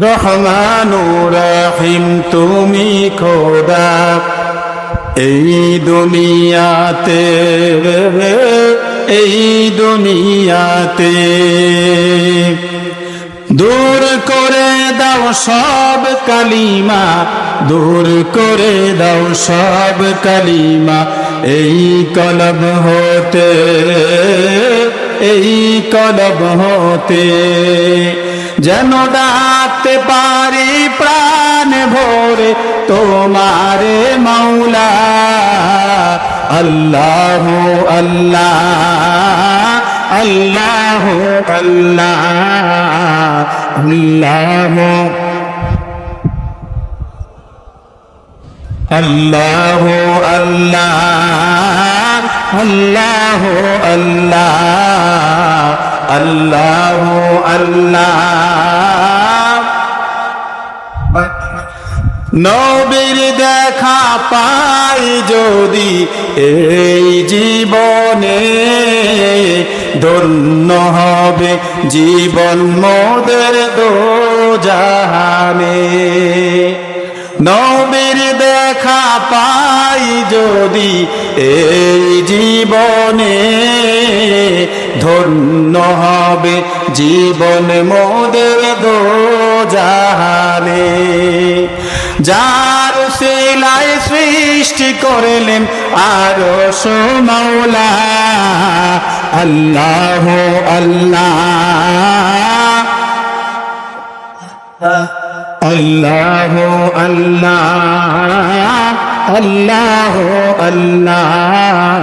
রহমানুর রহিম তুমি খোদা এই দুনিয়াতে দূর করে দাও সব কালিমা, দূর করে দাও সব কালিমা এই কলব হতে, এই কলব হতে যেন ডাকতে পারি প্রাণ ভরে তোমারে মাওলা। আল্লাহ আল্লাহ আল্লাহ আল্লাহ আল্লাহ আল্লাহ আল্লাহ আল্লাহ আল্লাহ আল্লাহ। নবীর দেখা পাই যদি এই জীবনে, ধন্য হবে জীবন মোদের দোজাহানে। নবীর দেখা পাই যদি এই জীবনে, ধন্য হবে জীবন মোদের দোজাহানে। যার সিলায় সৃষ্টি করলেন আরশ মাওলা। আল্লাহ আল্লাহ আল্লাহ আল্লাহ আল্লাহ আল্লাহ